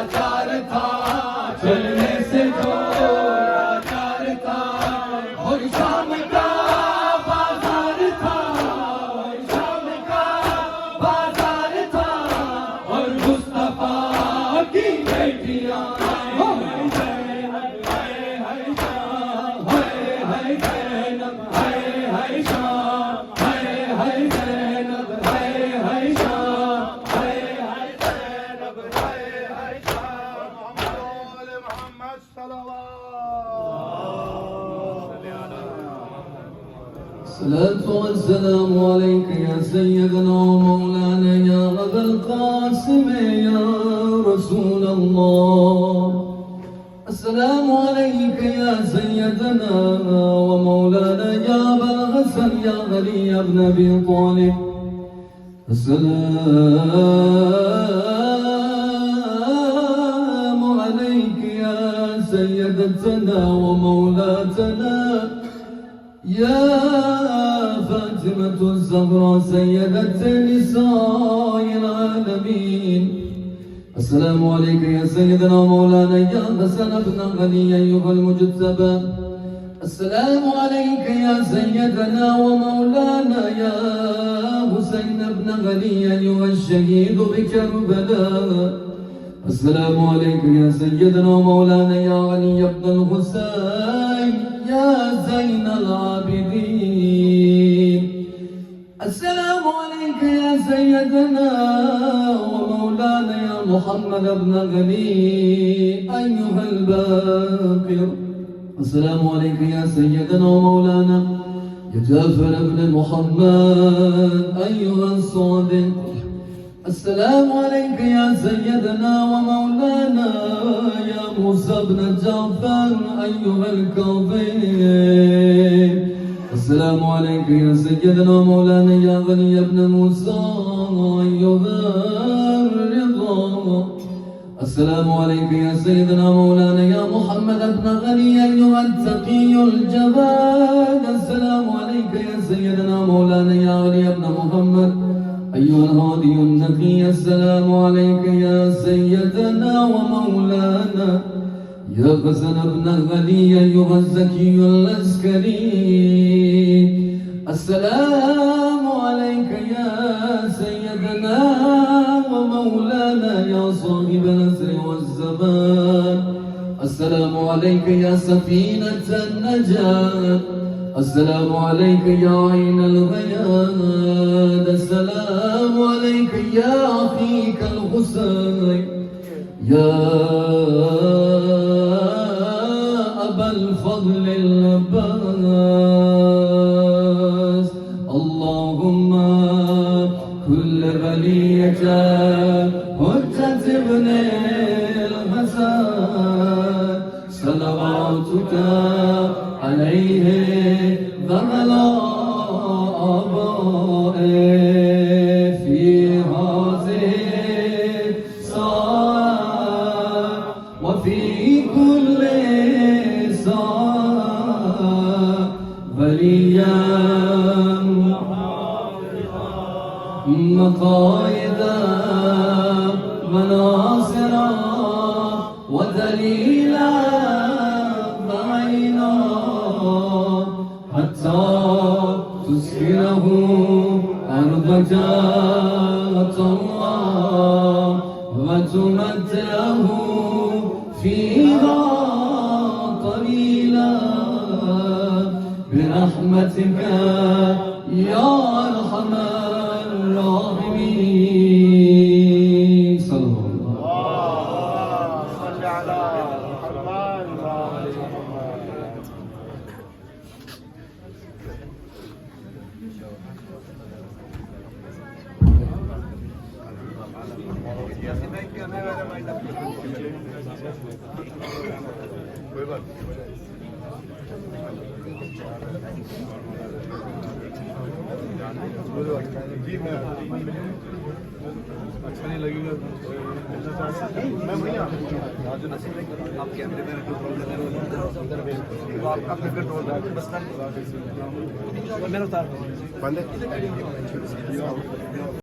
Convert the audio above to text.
लाचार था, चलने से जो लाचार था। और शाम का बाजार था, और शाम का बाजार था, और मुस्तफा की बेटियां الصلاة والسلام عليك يا سيدنا ومولانا يا أبا القاسم يا رسول الله. السلام عليك يا سيدنا ومولانا يا أبا الحسن يا علي بن أبي طالب. السلام عليك يا سيدتنا ومولاتنا يا فاطمة الزهراء سيدة نساء العالمين. السلام عليك يا سيدنا مولانا يا حسن بن علي أيها المجتبى. السلام عليك يا سيدنا ومولانا يا حسين بن علي أيها الشهيد بكربلاء. السلام عليك يا سيدنا ومولانا يا علي بن الحسين يا زين العابدين. السلام عليك يا سيدنا ومولانا يا محمد بن علي أيها الباقر. السلام عليك يا سيدنا ومولانا يا جعفر بن محمد أيها الصادق. السلام عليك يا سيدنا ومولانا يا موسى بن جعفر أيها الكاظم. السلام عليك يا سيدنا ومولانا يا غني بن موسى أيها الرضا. السلام عليك يا سيدنا مولانا يا محمد بن غني أيها التقي الجواد. السلام عليك يا سيدنا مولانا يا علي بن محمد أيها الهادي النقي. السلام عليك يا سيدنا ومولانا يا حسن بن علي أيها الزكي العسكري. السلام عليك يا سيدنا ومولانا يا صاحب العصر والزمان. السلام عليك يا سفينة النجاة. السلام عليك يا عين الغياد. السلام عليك يا أخيك الحسين يا أبا الفضل العباس. اللهم كل بلية حجة ابن الحسن صلواتك عليه ذهلا آبائه في هذه الساعة وفي كل ساعة وليا مقايدا مناصرا ودليلا بعينا حتى تسكنه أرضك طوعا وتمتعه فيها قليلا برحمتك يا أرحم الراحمين. صلى الله عليه अच्छा नहीं लगेगा मैं वही आप जो नसीब है आप कैमरे में तो आपका कंट्रोल है बस मैंने उतार बंद है।